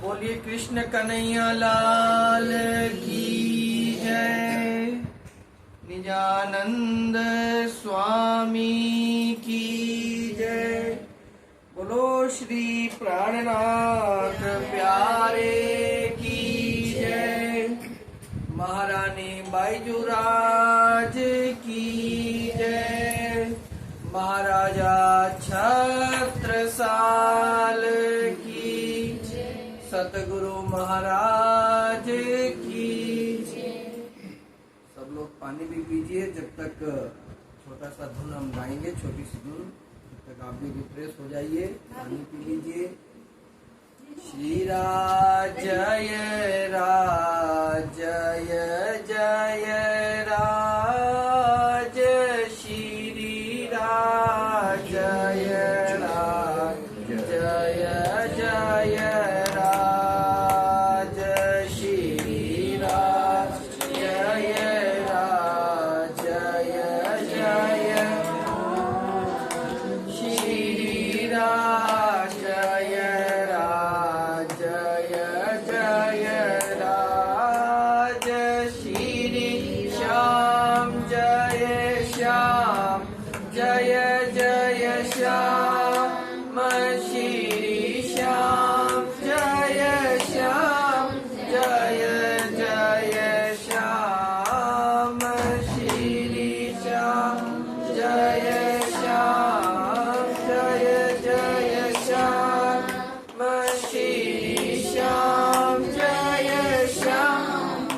बोलिए कृष्ण कन्हैया लाल की जय। निजानंद स्वामी की जय। बोलो श्री प्राणनाथ प्यारे की जय। महारानी बाईजूराज की जय। महाराजा छत्रसाल की जय। सतगुरु महाराज की जय। सब लोग पानी भी पीजिए। जब तक छोटा सा धुन हम गाएंगे, छोटी सी धुन, तब तक आप भी रिफ्रेश हो जाइए, पानी पी लीजिए। श्री राज जय राज जय जय राज। श्री राज जय राज जय जय राज। श्री राज जय राज जय जय। श्री राज जय राज जय जय राज। श्री श्याम जय श्याम जय जय श्याम। श्री श्याम जय श्याम जय जय श्याम। श्री श्याम जय श्याम जय जय श्याम। श्री श्याम जय श्याम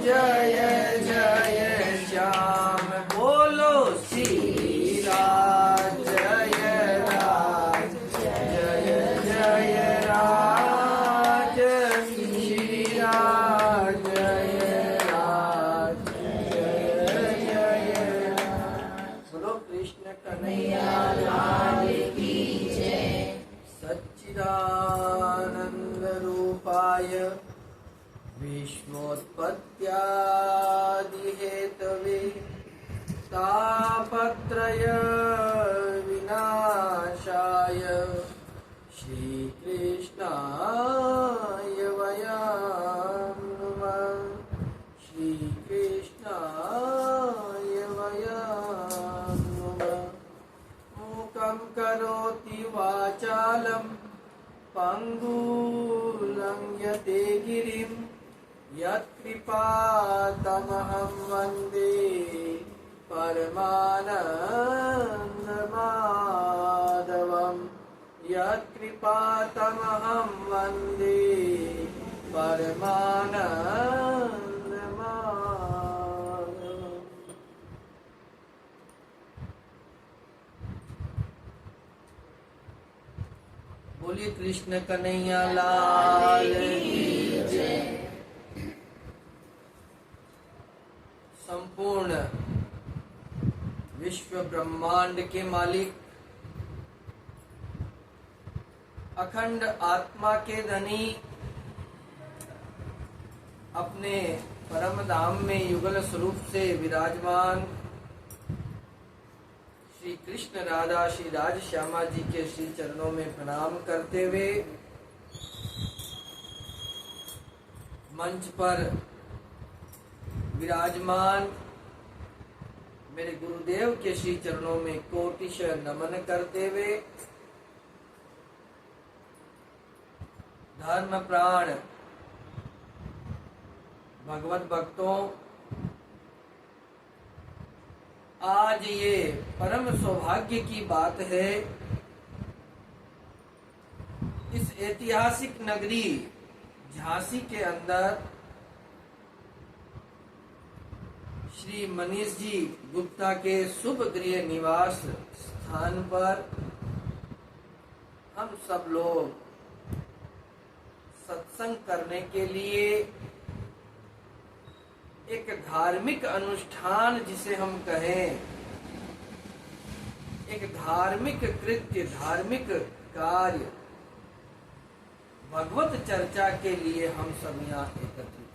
जय जय श्याम। बोलो श्री राज जय राज जय जय राज। श्री राज जय राज जय जय राज। बोलो कृष्ण कन्हैया लाल की जय। सच्चिदानंद रूपाय विश्वोत्पत्त्यादि हेतवे तापत्रय विनाशाय श्रीकृष्णाय वयं नमः। श्रीकृष्णाय वयं नमः। मूकं करोति वाचालं पंगुलं यते गिरिं। यत्कृपातमहं वन्दे परमानन्दमाधवम्। यत्कृपातमहं वन्दे परमानन्दमाधवम्। बोलिए कृष्ण कन्हैया लाल की जय। संपूर्ण विश्व ब्रह्मांड के मालिक, अखंड आत्मा के धनी, अपने परम धाम में युगल स्वरूप से विराजमान श्री कृष्ण राधा श्री राज श्यामा जी के श्री चरणों में प्रणाम करते हुए मंच पर विराजमान मेरे गुरुदेव के श्री चरणों में कोटिश नमन करते हुए धर्म प्राण भगवत भक्तों, आज ये परम सौभाग्य की बात है, इस ऐतिहासिक नगरी झांसी के अंदर श्री मनीष जी गुप्ता के शुभ गृह निवास स्थान पर हम सब लोग सत्संग करने के लिए एक धार्मिक अनुष्ठान, जिसे हम कहें एक धार्मिक कृत्य, धार्मिक कार्य, भगवत चर्चा के लिए हम सब यहाँ एकत्रित।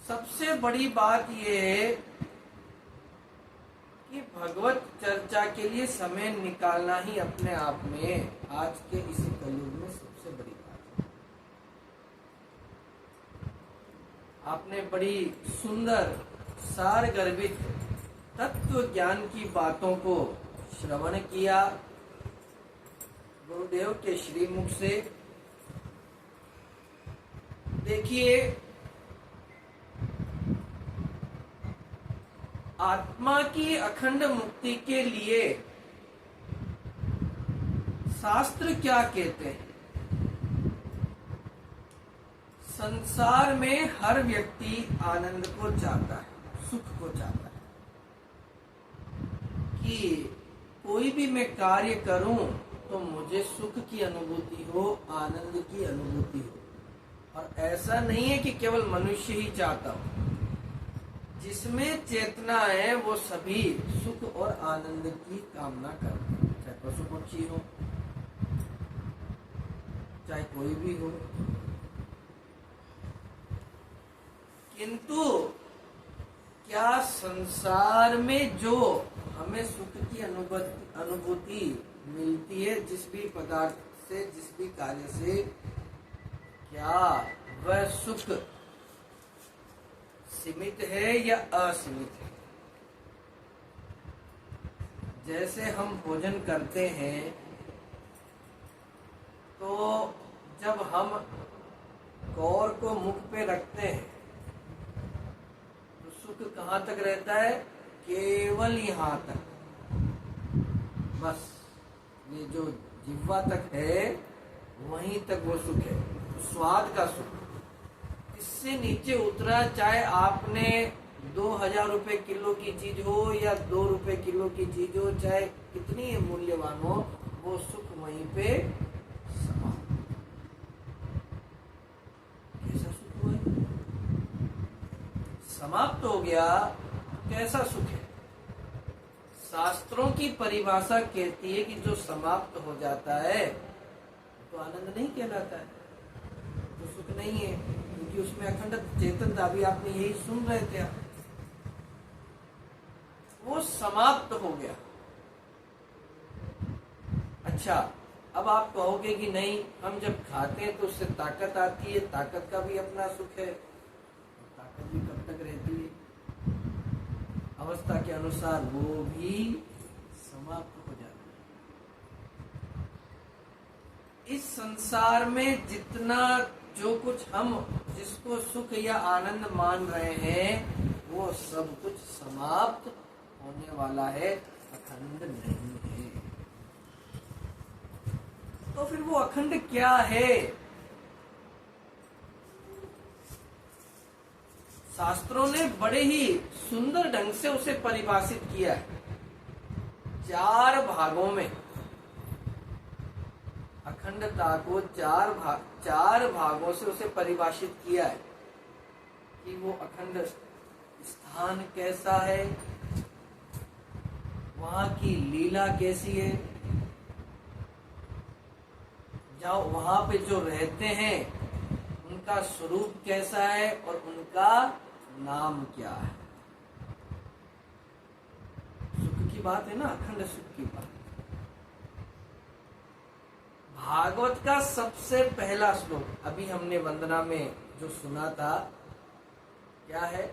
सबसे बड़ी बात ये है कि भगवत चर्चा के लिए समय निकालना ही अपने आप में आज के इस कलयुग में सबसे बड़ी बात है। आपने बड़ी सुंदर सार गर्भित तत्व ज्ञान की बातों को श्रवण किया गुरुदेव के श्रीमुख से। देखिए, आत्मा की अखंड मुक्ति के लिए शास्त्र क्या कहते हैं? संसार में हर व्यक्ति आनंद को चाहता है, सुख को चाहता है कि कोई भी मैं कार्य करूं तो मुझे सुख की अनुभूति हो, आनंद की अनुभूति हो। और ऐसा नहीं है कि केवल मनुष्य ही चाहता हो, जिसमें चेतना है वो सभी सुख और आनंद की कामना करते हैं, चाहे पशु पक्षी हो, चाहे कोई भी हो। किंतु क्या संसार में जो हमें सुख की अनुभूति मिलती है जिस भी पदार्थ से, जिस भी कार्य से, क्या वह सुख सीमित है या असीमित है? जैसे हम भोजन करते हैं तो जब हम कौर को मुख पे रखते हैं तो सुख कहाँ तक रहता है? केवल यहाँ तक, बस ये जो जिह्वा तक है वहीं तक वो सुख है, स्वाद का सुख। इससे नीचे उतरा, चाहे आपने 2000 रुपए किलो की चीज हो या 2 रुपए किलो की चीज हो, चाहे कितनी मूल्यवान हो, वो सुख वहीं पे समाप्त। कैसा सुख हुआ? समाप्त हो गया। कैसा सुख है? शास्त्रों की परिभाषा कहती है कि जो समाप्त हो जाता है तो आनंद नहीं कहलाता है, तो सुख नहीं है, क्योंकि उसमें अखंड चेतन था। अभी आपने यही सुन रहे थे, वो समाप्त हो गया। अच्छा, अब आप कहोगे कि नहीं, हम जब खाते हैं तो उससे ताकत आती है, ताकत का भी अपना सुख है। ताकत भी कब तक रहती है? अवस्था के अनुसार वो भी समाप्त हो जाती है। इस संसार में जितना जो कुछ हम जिसको सुख या आनंद मान रहे हैं वो सब कुछ समाप्त होने वाला है, अखंड नहीं है। तो फिर वो अखंड क्या है? शास्त्रों ने बड़े ही सुंदर ढंग से उसे परिभाषित किया है। 4 भागों में अखंडता को 4 भागों से उसे परिभाषित किया है कि वो अखंड स्थान कैसा है, वहां की लीला कैसी है, जाओ वहां पे जो रहते हैं उनका स्वरूप कैसा है और उनका नाम क्या है। सुख की बात है ना, अखंड सुख की बात। भागवत का सबसे पहला श्लोक अभी हमने वंदना में जो सुना था, क्या है?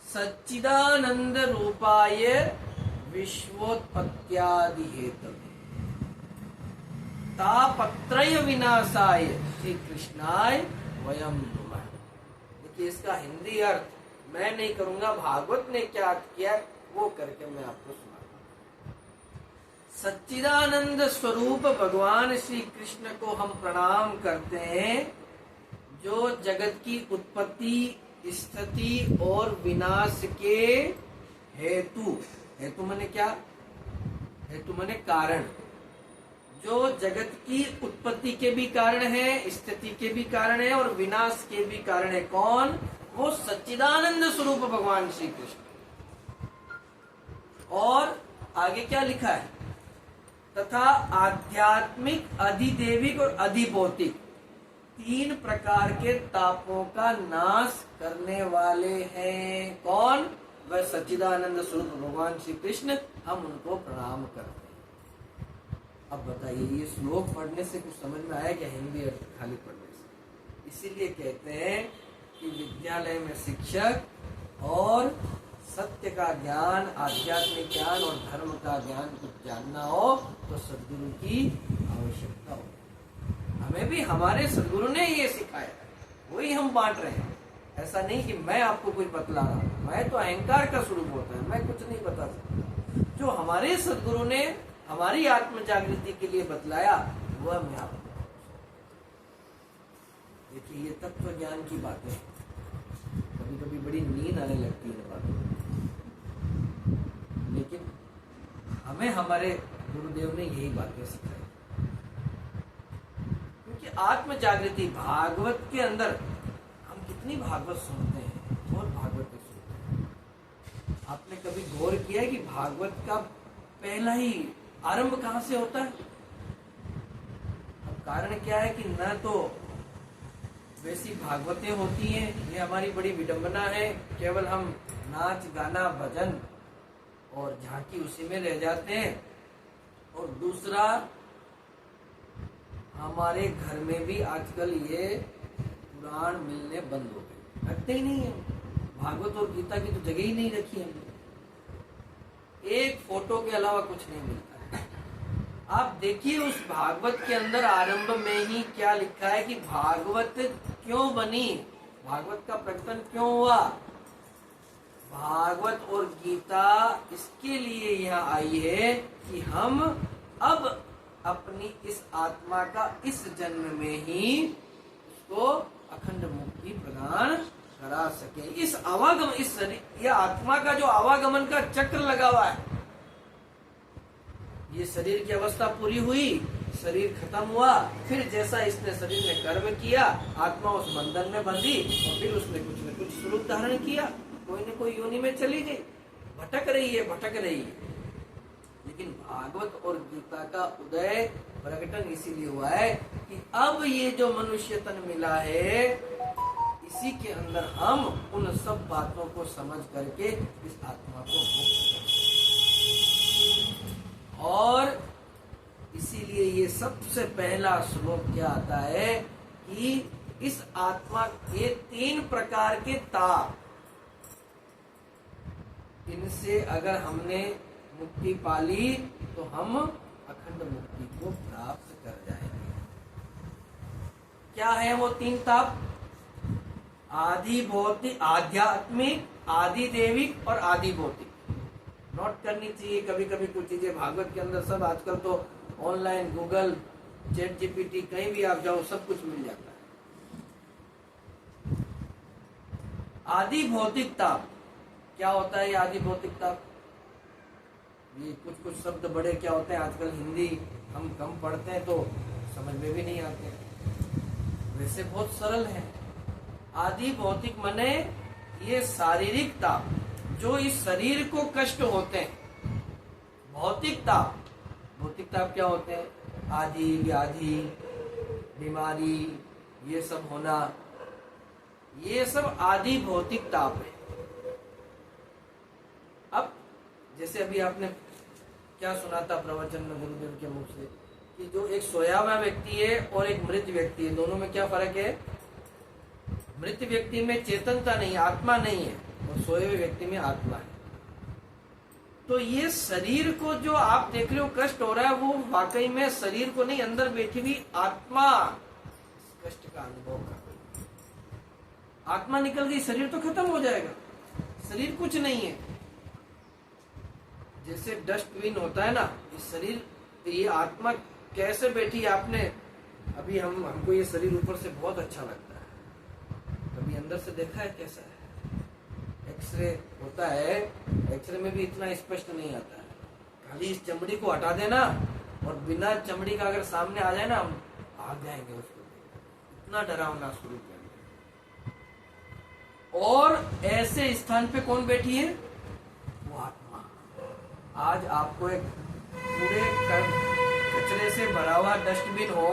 सच्चिदानंद रूपाय विश्वोत्पत्त्यादि हेतवे तापत्रय विनाशाय श्री कृष्णाय वयम नुमः। देखिए, इसका हिंदी अर्थ मैं नहीं करूंगा, भागवत ने क्या किया वो करके मैं आपको सुनाऊंगा। सच्चिदानंद स्वरूप भगवान श्री कृष्ण को हम प्रणाम करते हैं, जो जगत की उत्पत्ति, स्थिति और विनाश के हेतु, हेतु माने क्या? हेतु माने कारण, जो जगत की उत्पत्ति के भी कारण है, स्थिति के भी कारण है और विनाश के भी कारण है। कौन? वो सच्चिदानंद स्वरूप भगवान श्री कृष्ण। और आगे क्या लिखा है? तथा आध्यात्मिक, अधिदेविक और अधिभौतिक 3 प्रकार के तापों का नाश करने वाले हैं। कौन? वह सच्चिदानंद स्वरूप भगवान श्री कृष्ण, हम उनको प्रणाम करते हैं। अब बताइए, ये श्लोक पढ़ने से कुछ समझ में आया क्या? हिंदी और खाली पढ़ने से? इसीलिए कहते हैं कि विद्यालय में शिक्षक और सत्य का ज्ञान, आध्यात्मिक ज्ञान और धर्म का ज्ञान कुछ जानना हो तो सद्गुरु की आवश्यकता हो। हमें भी हमारे सद्गुरु ने ये सिखाया है, वही हम बांट रहे हैं। ऐसा नहीं कि मैं आपको कुछ बतला रहा हूँ, मैं तो अहंकार का स्वरूप होता है, मैं कुछ नहीं बता सकता। जो हमारे सद्गुरु ने हमारी आत्म जागृति के लिए बतलाया वह मैं आपको। देखिए, ये तत्व ज्ञान की बातें कभी कभी बड़ी नींद आने लगती है बातों में, लेकिन हमें हमारे गुरुदेव ने यही बातें सिखाई। क्योंकि आत्म जागृति भागवत के अंदर हम कितनी भागवत सुनते हैं, बहुत भागवत सुनते हैं। आपने कभी गौर किया है कि भागवत का पहला ही आरंभ कहाँ से होता है? अब कारण क्या है कि न तो वैसी भागवतें होती हैं, ये हमारी बड़ी विडंबना है, केवल हम नाच गाना भजन और झांकी उसी में रह जाते हैं। और दूसरा, हमारे घर में भी आजकल ये पुराण मिलने बंद हो गए, रखते ही नहीं है। भागवत और गीता की तो जगह ही नहीं रखी है, एक फोटो के अलावा कुछ नहीं मिलता है। आप देखिए उस भागवत के अंदर आरंभ में ही क्या लिखा है कि भागवत क्यों बनी, भागवत का प्रकटन क्यों हुआ। भागवत और गीता इसके लिए यहाँ आई है कि हम अब अपनी इस आत्मा का इस जन्म में ही उसको अखंड मुक्ति प्रदान करा सके। इस आवागमन, इस शरीर, यह आत्मा का जो आवागमन का चक्र लगा हुआ है, ये शरीर की अवस्था पूरी हुई, शरीर खत्म हुआ, फिर जैसा इसने शरीर में कर्म किया, आत्मा उस बंधन में बंधी और फिर उसने कुछ न कुछ स्वरूप धारण किया, कोई न कोई योनि में चली गई, भटक रही है। लेकिन भागवत और गीता का उदय प्रकटन इसीलिए हुआ है कि अब ये जो मनुष्य तन मिला है, इसी के अंदर हम उन सब बातों को समझ करके इस आत्मा को मुक्त करें। और इसीलिए ये सबसे पहला श्लोक क्या आता है कि इस आत्मा के 3 प्रकार के ताप, इनसे अगर हमने मुक्ति पाली तो हम अखंड मुक्ति को प्राप्त कर जाएंगे। क्या है वो 3 ताप? आदि भौतिक, आध्यात्मिक, आदि देविक और आदि भौतिक। नोट करनी चाहिए कभी कभी कुछ चीजें भागवत के अंदर, सब आजकल तो ऑनलाइन गूगल, चैट जीपीटी, कहीं भी आप जाओ सब कुछ मिल जाता है। आदि भौतिक ताप क्या होता है? ये आदि भौतिक ताप, ये कुछ शब्द बड़े क्या होते हैं, आजकल हिंदी हम कम पढ़ते हैं तो समझ में भी नहीं आते, वैसे बहुत सरल है। आदि भौतिक माने ये शारीरिक ताप जो इस शरीर को कष्ट होते हैं। भौतिक ताप क्या होते हैं? आदि, व्याधि, बीमारी, ये सब होना, ये सब आदि भौतिक ताप है। अब जैसे अभी आपने क्या सुना था प्रवचन में गुरुदेव के मुख से कि जो एक सोया हुआ व्यक्ति है और एक मृत व्यक्ति है, दोनों में क्या फर्क है? मृत व्यक्ति में चेतनता नहीं, आत्मा नहीं है, और सोए हुए व्यक्ति में आत्मा है। तो ये शरीर को जो आप देख रहे हो कष्ट हो रहा है, वो वाकई में शरीर को नहीं, अंदर बैठी हुई आत्मा कष्ट का अनुभव कर रही है। आत्मा निकल गई, शरीर तो खत्म हो जाएगा, शरीर कुछ नहीं है। जैसे डस्टबिन होता है ना, इस शरीर, ये आत्मा कैसे बैठी है? आपने अभी हमको ये शरीर ऊपर से बहुत अच्छा लगता है, कभी अंदर से देखा है कैसा है? एक्सरे होता है, एक्सरे में भी इतना स्पष्ट नहीं आता है। खाली इस चमड़ी को हटा देना और बिना चमड़ी का अगर सामने आ जाए ना, हम भाग जाएंगे उसको, इतना डरावना स्वरूप है। और ऐसे स्थान पे कौन बैठी है? वो आत्मा। आज आपको एक पूरे कचरे से भरा हुआ डस्टबिन हो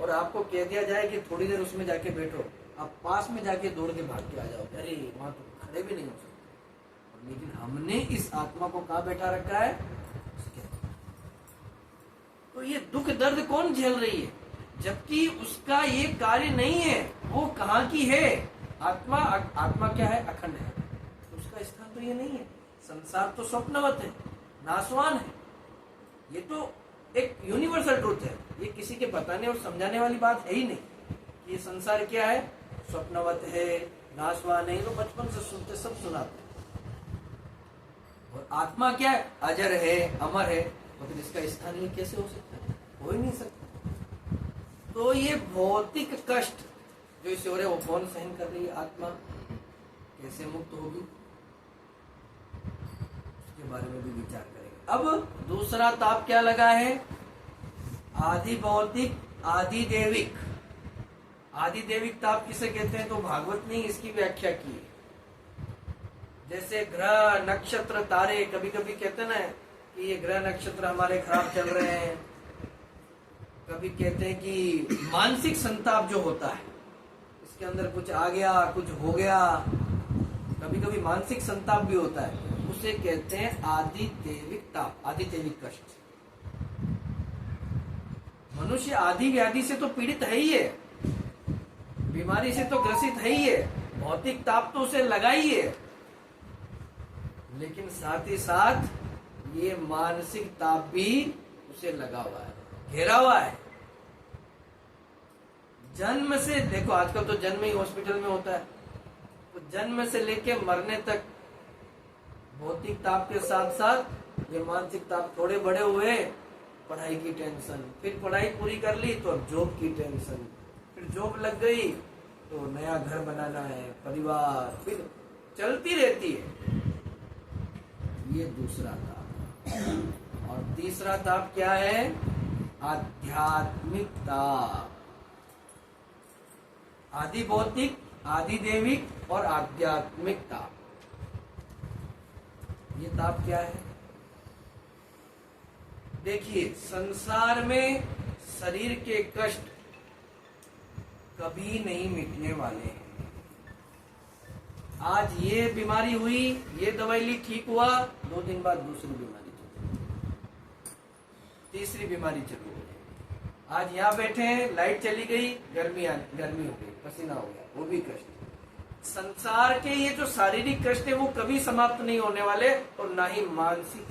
और आपको कह दिया जाए कि थोड़ी देर उसमें जाके बैठो, आप पास में जाके दौड़ के भाग के आ जाओ, अरे वहां तो खड़े भी नहीं हो सकते। लेकिन हमने इस आत्मा को कहाँ बैठा रखा है? उसके अंदर। तो ये दुख दर्द कौन झेल रही है? जबकि उसका ये कार्य नहीं है। वो कहाँ की है? आत्मा। आत्मा क्या है? अखंड है। तो उसका स्थान तो ये नहीं है। संसार तो स्वप्नवत है, नाशवान है। ये तो एक यूनिवर्सल ट्रूथ है। ये किसी के बताने और समझाने वाली बात है ही नहीं। ये संसार क्या है? स्वप्नवत है, नाशवान है। तो बचपन से सुनते, सब सुनाते। और आत्मा क्या है? अजर है, अमर है। तो फिर इसका स्थान ये कैसे हो सकता है? हो ही नहीं सकता। तो ये भौतिक कष्ट जो इसे हो रहा है, वो कौन सहन कर रही है? आत्मा। कैसे मुक्त होगी? उसके बारे में भी विचार करेंगे। अब दूसरा ताप क्या लगा है? आदि भौतिक, आदि देविक। आदि देविक ताप किसे कहते हैं? तो भागवत ने इसकी व्याख्या की है। जैसे ग्रह, नक्षत्र, तारे, कभी कभी कहते हैं ना कि ये ग्रह नक्षत्र हमारे खराब चल रहे हैं। कभी कहते हैं कि मानसिक संताप जो होता है, इसके अंदर कुछ आ गया, कुछ हो गया। कभी कभी मानसिक संताप भी होता है, उसे कहते हैं आदि देविक ताप, आदि देविक कष्ट। मनुष्य आदि व्याधि से तो पीड़ित है ही है, बीमारी से तो ग्रसित है ही है, भौतिक ताप तो उसे लगा ही है, लेकिन साथ ही साथ ये मानसिक ताप भी उसे लगा हुआ है, घेरा हुआ है। जन्म से देखो, आजकल तो जन्म ही हॉस्पिटल में होता है, तो जन्म से लेके मरने तक भौतिक ताप के साथ साथ ये मानसिक ताप थोड़े बड़े हुए। पढ़ाई की टेंशन, फिर पढ़ाई पूरी कर ली तो अब जॉब की टेंशन, फिर जॉब लग गई तो नया घर बनाना है, परिवार, फिर चलती रहती है। ये दूसरा ताप। और तीसरा ताप क्या है? आध्यात्मिक ताप। आदि भौतिक, आदि देविक और आध्यात्मिक ताप। ये ताप क्या है? देखिए, संसार में शरीर के कष्ट कभी नहीं मिटने वाले हैं। आज ये बीमारी हुई, ये दवाई ली, ठीक हुआ, 2 दिन बाद दूसरी बीमारी चली, तीसरी बीमारी चली। आज यहाँ बैठे हैं, लाइट चली गई, गर्मी हो गई, पसीना हो गया, वो भी कष्ट। संसार के ये जो शारीरिक कष्ट है वो कभी समाप्त नहीं होने वाले, और ना ही मानसिक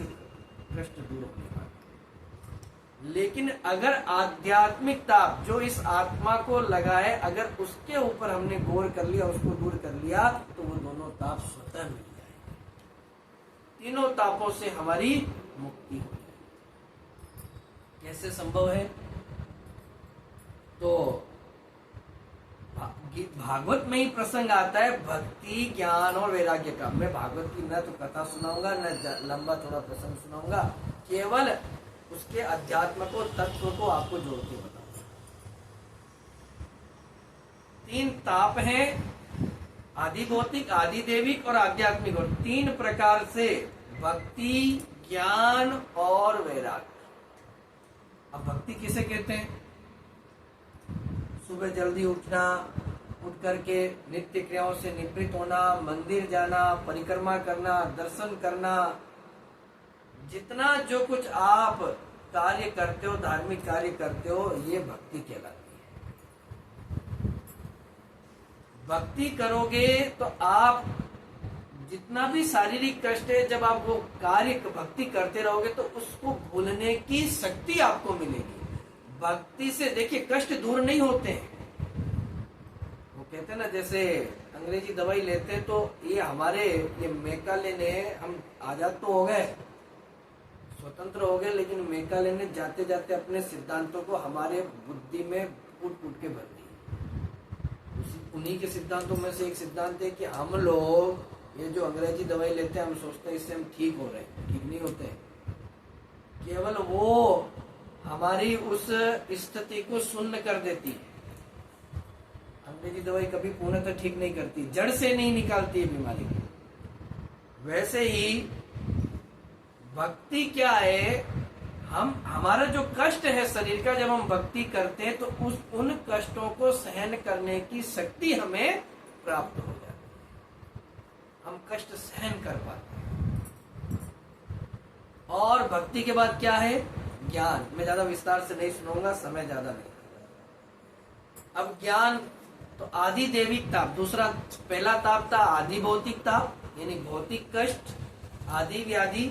कष्ट दूर होने वाले। लेकिन अगर आध्यात्मिक ताप जो इस आत्मा को लगा है, अगर उसके ऊपर हमने गौर कर लिया, उसको दूर कर लिया, तो वो दोनों ताप स्वतः मिल जाएंगे। तीनों तापों से हमारी मुक्ति हो जाएगी। कैसे संभव है? तो भागवत में ही प्रसंग आता है भक्ति, ज्ञान और वैराग्य का। मैं भागवत की न तो कथा सुनाऊंगा, न लंबा थोड़ा प्रसंग सुनाऊंगा, केवल उसके अध्यात्म को, तत्व को आपको जोड़ के बताऊंगा। 3 ताप हैं, आदि भौतिक, आदि देविक और आध्यात्मिक। और 3 प्रकार से भक्ति, ज्ञान और वैराग्य। अब भक्ति किसे कहते हैं? सुबह जल्दी उठना, उठ करके नित्य क्रियाओं से निवृत्त होना, मंदिर जाना, परिक्रमा करना, दर्शन करना, जितना जो कुछ आप कार्य करते हो, धार्मिक कार्य करते हो, ये भक्ति कहलाती है। भक्ति करोगे तो आप जितना भी शारीरिक कष्ट है, जब आप वो कार्य भक्ति करते रहोगे तो उसको भूलने की शक्ति आपको मिलेगी। भक्ति से देखिए कष्ट दूर नहीं होते हैं। वो कहते हैं ना, जैसे अंग्रेजी दवाई लेते हैं तो ये हमारे ये मैकाले ने, हम आजाद तो हो गए, स्वतंत्र हो गए, लेकिन मैकाले ने जाते जाते अपने सिद्धांतों को हमारे बुद्धि में कूट कूट के भर दिए। उन्हीं के सिद्धांतों में से एक सिद्धांत है कि हम लोग ये जो अंग्रेजी दवाई लेते हैं, हम सोचते हैं इससे हम ठीक हो रहे हैं, ठीक नहीं होते हैं। केवल वो हमारी उस स्थिति को शून्य कर देती है। अंग्रेजी दवाई कभी पूर्णतः ठीक नहीं करती, जड़ से नहीं निकालती है बीमारी को। वैसे ही भक्ति क्या है? हमारा जो कष्ट है शरीर का, जब हम भक्ति करते हैं तो उन कष्टों को सहन करने की शक्ति हमें प्राप्त हो जाती है। हम कष्ट सहन कर पाते हैं। और भक्ति के बाद क्या है? ज्ञान। मैं ज्यादा विस्तार से नहीं सुनाऊंगा, समय ज्यादा नहीं। अब ज्ञान तो आदि देविक ताप, दूसरा पहला ताप था आदि भौतिक ताप, यानी भौतिक कष्ट, आदि व्याधि।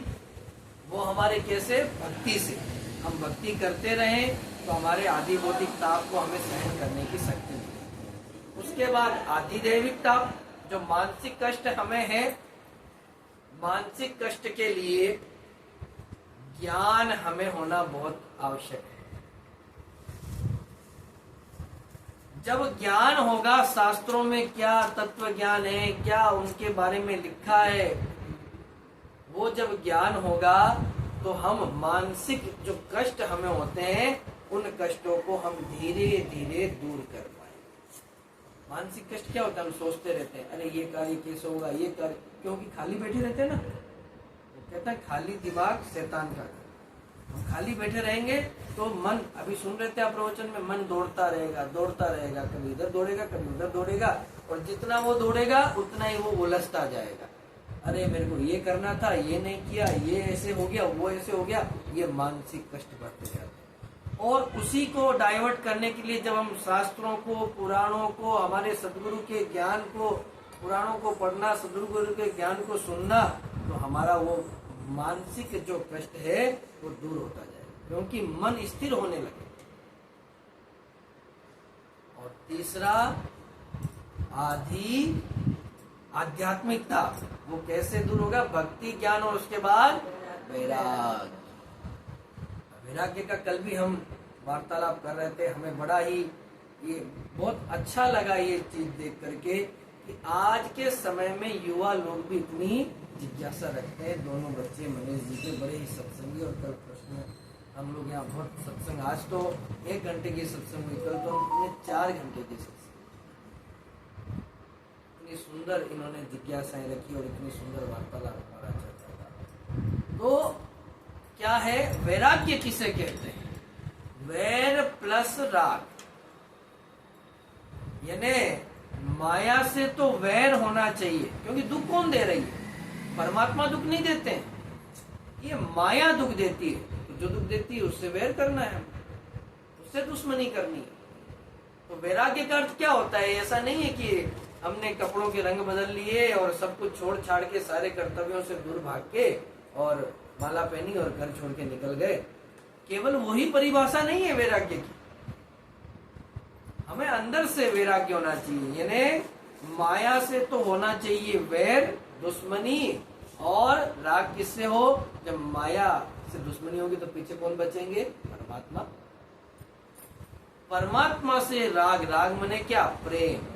वो हमारे कैसे? भक्ति से। हम भक्ति करते रहें तो हमारे आदि भौतिक ताप को हमें सहन करने की शक्ति मिलेगी। उसके बाद आदि दैविक ताप, जो मानसिक कष्ट हमें है, मानसिक कष्ट के लिए ज्ञान हमें होना बहुत आवश्यक है। जब ज्ञान होगा, शास्त्रों में क्या तत्व ज्ञान है, क्या उनके बारे में लिखा है, वो जब ज्ञान होगा तो हम मानसिक जो कष्ट हमें होते हैं, उन कष्टों को हम धीरे धीरे दूर कर पाएंगे। मानसिक कष्ट क्या होता है? हम सोचते रहते हैं, अरे ये कार्य कैसे होगा, ये कार्य, क्योंकि खाली बैठे रहते हैं ना। वो कहता है खाली दिमाग शैतान का। हम खाली बैठे रहेंगे तो मन, अभी सुन रहे थे आप प्रवचन में, मन दौड़ता रहेगा, कभी इधर दौड़ेगा, कभी उधर दौड़ेगा, और जितना वो दौड़ेगा उतना ही वो उलझता जाएगा। अरे मेरे को ये करना था, ये नहीं किया, ये ऐसे हो गया, वो ऐसे हो गया, ये मानसिक कष्ट बढ़ते जाते हैं। और उसी को डाइवर्ट करने के लिए जब हम शास्त्रों को, पुराणों को, हमारे सदगुरु के ज्ञान को, पुराणों को पढ़ना, सदगुरु के ज्ञान को सुनना, तो हमारा वो मानसिक जो कष्ट है वो दूर होता जाएगा, क्योंकि मन स्थिर होने लगे। और तीसरा आध्यात्मिकता, वो कैसे दूर होगा? भक्ति, ज्ञान और उसके बाद वैराग्य। वैराग्य का कल भी हम वार्तालाप कर रहे थे। हमें बड़ा ही ये बहुत अच्छा लगा ये चीज देख करके कि आज के समय में युवा लोग भी इतनी जिज्ञासा रखते हैं। दोनों बच्चे मनीष जी के बड़े ही सत्संगी, और कल प्रश्न हम लोग यहाँ बहुत सत्संग, आज तो 1 घंटे की सत्संग हुई, कल तो हमने 4 घंटे की सत्संग। इतनी सुंदर इन्होंने जिज्ञासाएं रखी और इतनी सुंदर वार्तालाप हमारा चलता था। तो क्या है वैराग्य? किसे कहते हैं? वैर प्लस राग, यानी माया से तो वैर होना चाहिए, क्योंकि दुख कौन दे रही है? परमात्मा दुख नहीं देते हैं, ये माया दुख देती है। तो जो दुख देती है उससे वैर करना है, उससे दुश्मनी करनी है। तो वैराग्य का अर्थ क्या होता है? ऐसा नहीं है कि हमने कपड़ों के रंग बदल लिए और सब कुछ छोड़ छाड़ के, सारे कर्तव्यों से दूर भाग के और माला पहनी और घर छोड़ के निकल गए। केवल वही परिभाषा नहीं है वैराग्य की। हमें अंदर से वैराग्य होना चाहिए, यानी माया से तो होना चाहिए वैर, दुश्मनी। और राग किससे हो? जब माया से दुश्मनी होगी तो पीछे कौन बचेंगे? परमात्मा। परमात्मा से राग, राग मने क्या? प्रेम।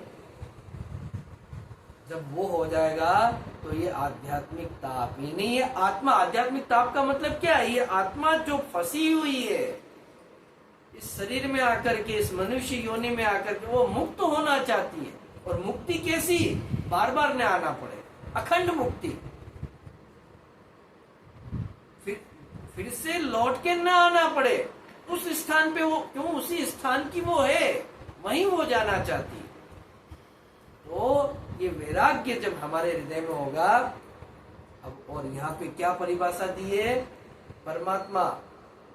जब वो हो जाएगा तो ये आध्यात्मिक ताप ही नहीं है। आत्मा, आध्यात्मिक ताप का मतलब क्या है? ये आत्मा जो फंसी हुई है इस शरीर में आकर के, इस मनुष्य योनि में आकर के, वो मुक्त होना चाहती है। और मुक्ति कैसी? बार बार न आना पड़े, अखंड मुक्ति। फिर से लौट के न आना पड़े उस स्थान पे। वो क्यों? उसी स्थान की वो है, वहीं वो जाना चाहती है। तो ये वैराग्य जब हमारे हृदय में होगा, अब और यहाँ पे क्या परिभाषा दी है? परमात्मा।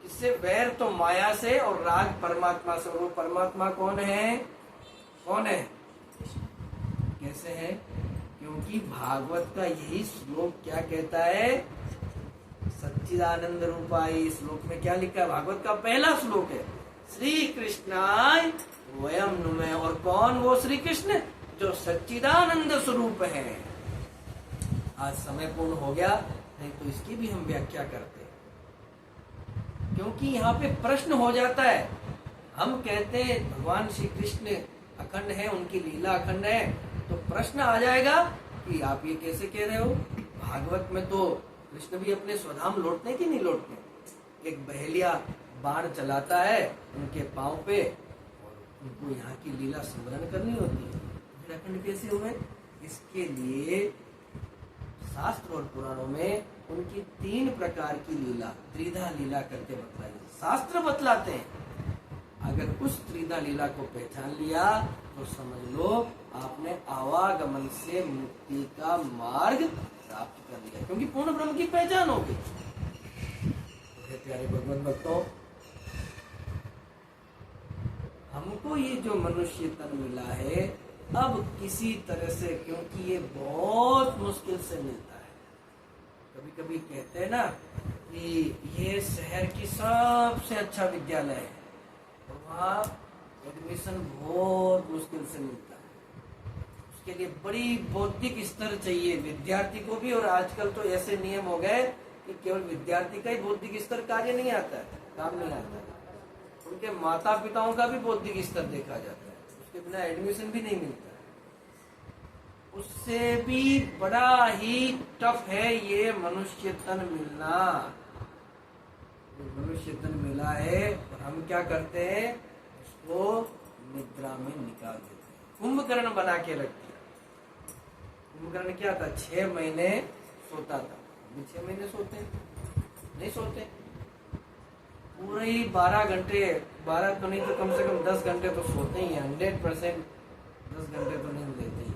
इससे वैर तो माया से और राग परमात्मा से। वो परमात्मा कौन है? कौन है? कैसे है? क्योंकि भागवत का यही श्लोक क्या कहता है? सच्चिदानंद रूपाय। श्लोक में क्या लिखा है? भागवत का पहला श्लोक है, श्री कृष्णाय वयम नुमः। और कौन वो श्री कृष्ण? जो सच्चिदानंद स्वरूप है। आज समय पूर्ण हो गया, नहीं तो इसकी भी हम व्याख्या करते हैं, क्योंकि यहाँ पे प्रश्न हो जाता है। हम कहते हैं भगवान श्री कृष्ण अखंड है, उनकी लीला अखंड है, तो प्रश्न आ जाएगा कि आप ये कैसे कह रहे हो? भागवत में तो कृष्ण भी अपने स्वधाम लौटने की नहीं लौटते। एक बहेलिया बाण चलाता है उनके पांव पे, और उनको यहाँ की लीला स्मरण करनी होती है। फिर अखंड कैसे हुए? इसके लिए शास्त्र और पुराणों में उनकी 3 प्रकार की लीला, त्रिधा लीला करके बतलाई। शास्त्र बतलाते हैं, अगर उस त्रिधा लीला को पहचान लिया तो समझ लो आपने आवागमन से मुक्ति का मार्ग प्राप्त कर लिया, क्योंकि पूर्ण ब्रह्म की पहचान होगी। प्यारे भगवान भक्तों, हमको ये जो मनुष्य तन मिला है अब किसी तरह से, क्योंकि ये बहुत मुश्किल से मिलता है। कभी कभी कहते हैं ना कि ये शहर की सबसे अच्छा विद्यालय है और वहाँ एडमिशन बहुत मुश्किल से मिलता है। उसके लिए बड़ी बौद्धिक स्तर चाहिए विद्यार्थी को भी, और आजकल तो ऐसे नियम हो गए कि केवल विद्यार्थी का ही बौद्धिक स्तर कार्य नहीं आता है, काम नहीं आता है, उनके माता पिताओं का भी बौद्धिक स्तर देखा जाता है, उसके बिना एडमिशन भी नहीं मिलता है। उससे भी बड़ा ही टफ है ये मनुष्य तन मिलना। मनुष्य तन मिला है और हम क्या करते हैं, उसको निद्रा में निकाल देते हैं, कुंभकर्ण बना के रख दिया। कुंभकर्ण क्या था, 6 महीने सोता था, अभी 6 महीने सोते नहीं सोते, पूरे ही 12 घंटे, 12 तो नहीं तो कम से कम 10 घंटे तो सोते ही हैं, 100% 10 घंटे तो नींद लेते ही।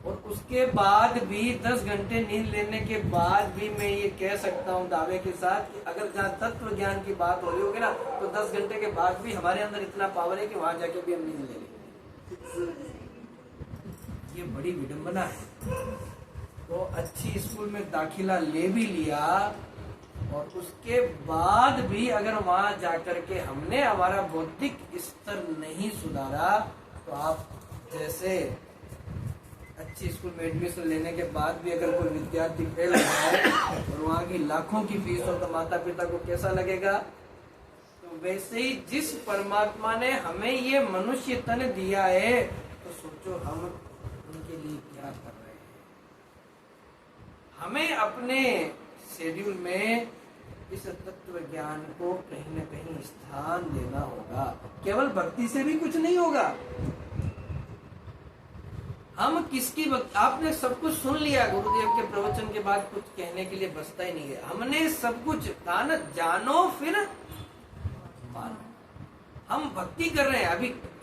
और उसके बाद भी 10 घंटे नींद लेने के बाद भी मैं ये कह सकता हूँ दावे के साथ कि अगर जहाँ तत्व ज्ञान की बात हो रही होगी ना, तो 10 घंटे के बाद भी हमारे अंदर इतना पावर है कि वहां जाके भी हम नींद ले लेंगे। ये बड़ी विडंबना है। तो अच्छी स्कूल में दाखिला ले भी लिया और उसके बाद भी अगर वहां जाकर के हमने हमारा बौद्धिक स्तर नहीं सुधारा, तो आप जैसे अच्छी स्कूल में एडमिशन लेने के बाद भी अगर कोई विद्यार्थी फेल हो जाए और वहाँ की लाखों की फीस हो, तो माता पिता को कैसा लगेगा। तो वैसे ही जिस परमात्मा ने हमें ये मनुष्य तन दिया है, तो सोचो हम उनके लिए क्या कर रहे हैं। हमें अपने शेड्यूल में इस तत्व ज्ञान को कहीं न कहीं स्थान देना होगा। केवल भक्ति से भी कुछ नहीं होगा। हम किसकी आपने सब कुछ सुन लिया, गुरुदेव के प्रवचन के बाद कुछ कहने के लिए बचता ही नहीं है। हमने सब कुछ कहा ना, जानो फिर मानो। हम भक्ति कर रहे हैं।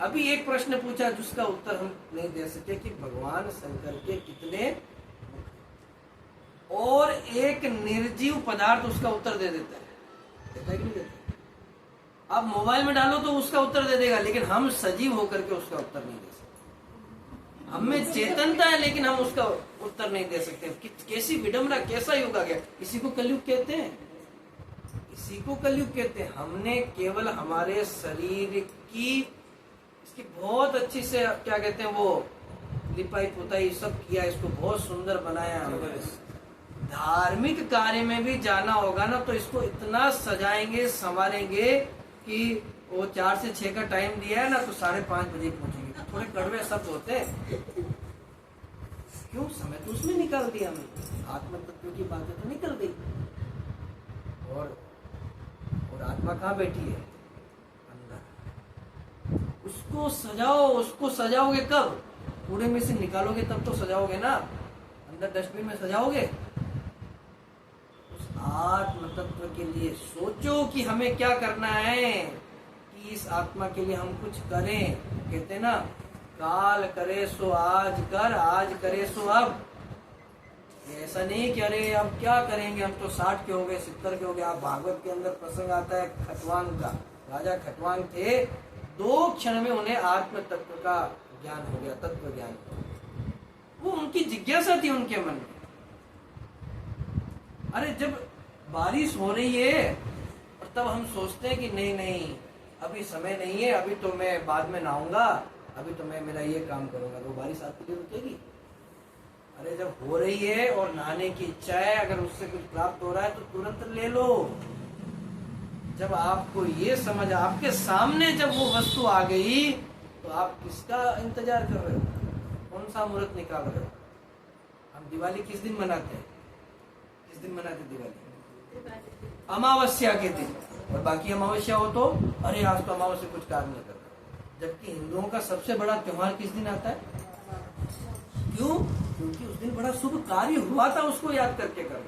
अभी एक प्रश्न पूछा जिसका उत्तर हम नहीं दे सके कि भगवान शंकर के कितने, और एक निर्जीव पदार्थ उसका उत्तर दे देता है, देता है कि नहीं देता। आप मोबाइल में डालो तो उसका उत्तर दे देगा, लेकिन हम सजीव होकर के उसका उत्तर नहीं दे सकते। हमें चेतनता है लेकिन हम उसका उत्तर नहीं दे सकते। कैसी विडंबना, कैसा युग आ गया। इसी को कलयुग कहते हैं, इसी को कलयुग कहते हैं। हमने केवल हमारे शरीर की इसकी बहुत अच्छी से क्या कहते हैं वो लिपाई पुताई सब किया, इसको बहुत सुंदर बनाया हमने। धार्मिक कार्य में भी जाना होगा ना, तो इसको इतना सजाएंगे संवारेंगे कि वो 4 से 6 का टाइम दिया है ना, तो 5:30 बजे पहुंचेंगे। थोड़े कड़वे शब्द होते हैं, क्यों, समय तो उसमें निकाल दिया हमने, आत्म तत्व की बातें तो निकल गई। और आत्मा कहाँ बैठी है, अंदर। उसको सजाओ, उसको सजाओगे कब, कूड़े में से निकालोगे तब तो सजाओगे ना, अंदर डस्टबिन में सजाओगे। उस आत्म तत्व के लिए सोचो कि हमें क्या करना है, कि इस आत्मा के लिए हम कुछ करें। कहते हैं ना, काल करे सो आज कर, आज करे सो अब। ऐसा नहीं कि अरे अब क्या करेंगे, हम तो 60 के हो गए, 70 के हो गए। आप भागवत के अंदर प्रसंग आता है खटवांग का। राजा खटवांग थे, 2 क्षण में उन्हें आत्म तत्व का ज्ञान हो गया, तत्व ज्ञान। वो उनकी जिज्ञासा थी उनके मन में। अरे जब बारिश हो रही है और तब हम सोचते हैं कि नहीं अभी समय नहीं है, अभी तो मैं बाद में नहाऊंगा, अभी तो मैं मेरा ये काम करूंगा, तो बारिश आपके लिए रुकेगी। अरे जब हो रही है और नहाने की इच्छा है, अगर उससे कुछ प्राप्त हो रहा है तो तुरंत ले लो। जब आपको ये समझ, आपके सामने जब वो वस्तु आ गई, तो आप किसका इंतजार कर रहे हो, कौन सा मुहूर्त निकाल रहे हो। हम दिवाली किस दिन मनाते हैं, किस दिन मनाते दिवाली, अमावस्या के दिन। और बाकी अमावस्या हो तो अरे आज तो अमावस्या कुछ कार्य नहीं करता। जबकि हिंदुओं का सबसे बड़ा त्योहार किस दिन आता है, क्यों, क्योंकि उस दिन बड़ा शुभ कार्य हुआ था, उसको याद करके कर।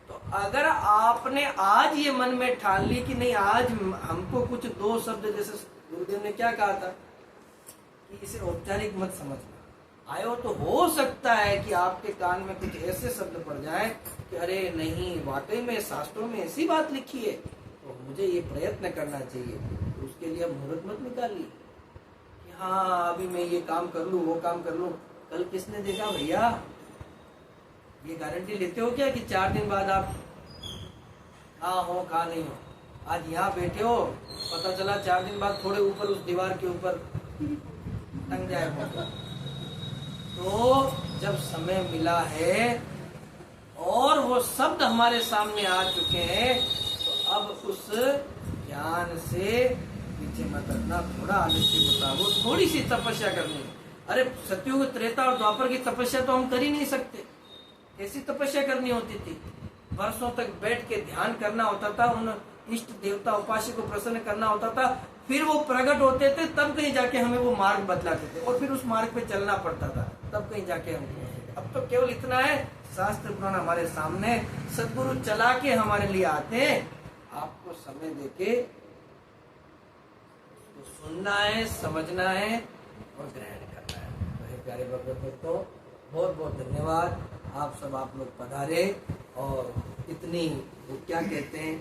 तो अगर आपने आज ये मन में ठान ली कि नहीं, आज हमको कुछ 2 शब्द, जैसे गुरुदेव ने क्या कहा था कि इसे औपचारिक मत समझना, आए हो तो हो सकता है कि आपके कान में कुछ ऐसे शब्द पड़ जाए कि अरे नहीं, वाकई में शास्त्रों में ऐसी बात लिखी है, तो मुझे ये प्रयत्न करना चाहिए। तो उसके लिए अब मुहूर्त मत निकालिए कि हाँ अभी मैं ये काम कर लूँ, वो काम कर लूँ। कल किसने देखा भैया? ये गारंटी लेते हो क्या कि 4 दिन बाद आप हाँ हो कहा नहीं हो? आज यहाँ बैठे हो, पता चला 4 दिन बाद थोड़े ऊपर उस दीवार के ऊपर टंग जाए फोटो। तो जब समय मिला है और वो शब्द हमारे सामने आ चुके हैं, तो अब उस ज्ञान से पीछे मत हटना, थोड़ा आलस्य बताओ, थोड़ी सी तपस्या करनी है। अरे सतयुग, त्रेता और द्वापर की तपस्या तो हम कर ही नहीं सकते। ऐसी तपस्या करनी होती थी, वर्षों तक बैठ के ध्यान करना होता था, उन इष्ट देवता उपास्य को प्रसन्न करना होता था, फिर वो प्रकट होते थे, तब कहीं जाके हमें वो मार्ग बतलाते थे और फिर उस मार्ग पे चलना पड़ता था, तब कहीं जाके हम। अब तो केवल इतना है, शास्त्र पुराण हमारे सामने, सदगुरु चला के हमारे लिए आते हैं, आपको समय देके तो सुनना है, समझना है और ग्रहण करना है। तो प्यारे भगवत तो बहुत बहुत धन्यवाद, आप सब आप लोग पधारे। और इतनी वो क्या कहते हैं,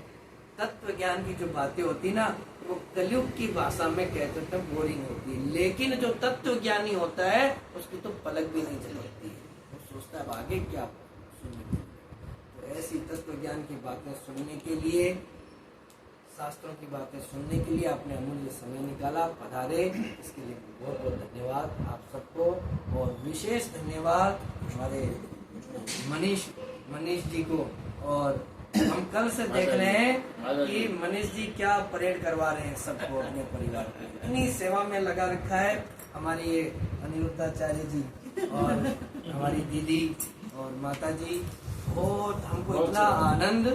तत्व ज्ञान की जो बातें होती ना, वो कलयुग की भाषा में कहते थे बोरिंग होती है, लेकिन जो तत्व ज्ञानी होता है उसकी तो पलक भी नहीं चलती है, वो सोचता है आगे क्या सुनने। तो ऐसी तत्व ज्ञान की बातें सुनने के लिए, शास्त्रों की बातें सुनने के लिए आपने अमूल्य समय निकाला, पधारे, इसके लिए बहुत बहुत धन्यवाद आप सबको। और विशेष धन्यवाद हमारे मनीष जी को। और हम कल से देख रहे हैं कि मनीष जी क्या परेड करवा रहे हैं सबको, अपने परिवार को इतनी सेवा में लगा रखा है। हमारी ये अनिरुद्धाचार्य जी और हमारी दीदी और माता जी, बहुत हमको इतना आनंद,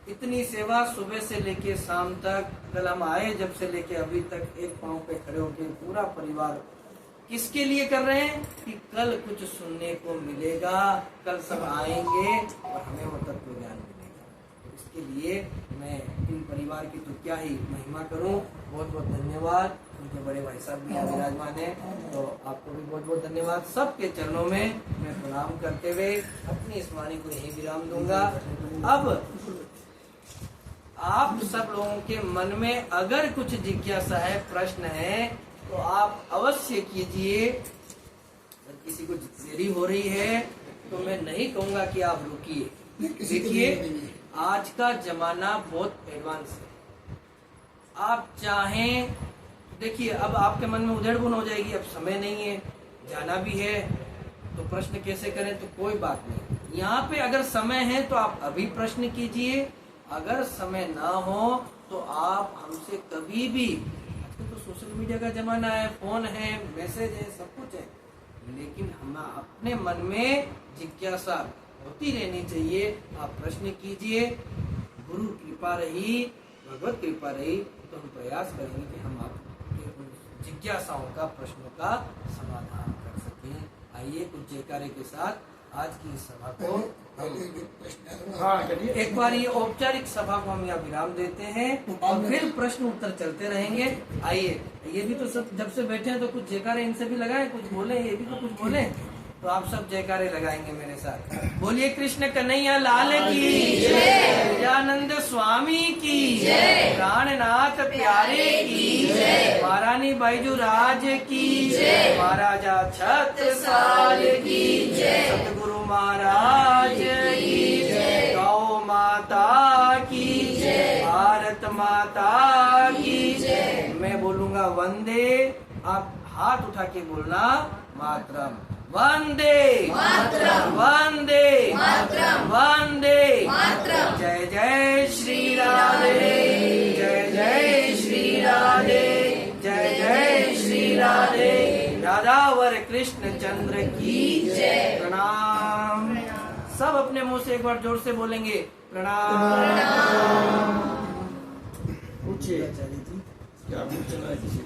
इतनी सेवा सुबह से लेके शाम तक। कल हम आए जब से लेके अभी तक एक पांव पे खड़े होके पूरा परिवार किसके लिए कर रहे हैं कि कल कुछ सुनने को मिलेगा, कल सब आएंगे और हमें वो तत्व ज्ञान मिलेगा। तो इसके लिए मैं इन परिवार की तो क्या ही महिमा करूं। बहुत बहुत धन्यवाद। उनके बड़े भाई साहब भी यहाँ विराजमान है, तो आपको भी बहुत बहुत धन्यवाद। सबके चरणों में मैं प्रणाम करते हुए अपनी इस वाणी को यही विराम दूंगा। अब आप सब लोगों के मन में अगर कुछ जिज्ञासा है, प्रश्न है, तो आप अवश्य कीजिए। अगर किसी को देरी हो रही है तो मैं नहीं कहूंगा कि आप रुकिए। देखिए आज का जमाना बहुत एडवांस है। आप चाहें, देखिए अब आपके मन में उधेड़ बुन हो जाएगी, अब समय नहीं है, जाना भी है, तो प्रश्न कैसे करें, तो कोई बात नहीं। यहाँ पे अगर समय है तो आप अभी प्रश्न कीजिए, अगर समय ना हो तो आप हमसे कभी भी, आजकल तो सोशल मीडिया का जमाना है, फोन है, मैसेज है, सब कुछ है, लेकिन हम अपने मन में जिज्ञासा होती रहनी चाहिए। आप प्रश्न कीजिए, गुरु कृपा रही, भगवत कृपा रही, तो हम प्रयास करेंगे कि हम आपके उन जिज्ञासाओं का, प्रश्नों का समाधान कर सकें। आइए कुछ जयकारे के साथ आज की सभा को एक बार ये औपचारिक सभा को हम यहाँ विराम देते हैं और फिर प्रश्न उत्तर चलते रहेंगे। आइए, ये भी तो सब जब से बैठे हैं तो कुछ जयकारे इनसे भी लगाएं, कुछ बोले, ये भी तो कुछ बोले, तो आप सब जयकारे लगाएंगे मेरे साथ। बोलिए कृष्ण कन्हैया लाल की जय, गजानंद स्वामी की जय, प्राणनाथ प्यारे की जय, महारानी बाईजू राज की जय, महाराजा छत्रसाल की जय, सतगुरु महाराज की जय, गौ माता की जय, भारत माता की जय। मैं बोलूंगा वंदे, आप हाथ उठा के बोलना मातरम। वंदे मातरम, वंदे मातरम, वंदे मातरम। जय जय श्री राधे, जय जय श्री राधे, जय जय श्री राधे। राधावर कृष्ण चंद्र की जय। प्रणाम। सब अपने मुंह से एक बार जोर से बोलेंगे प्रणाम। पूछिए क्या पूछना है किसी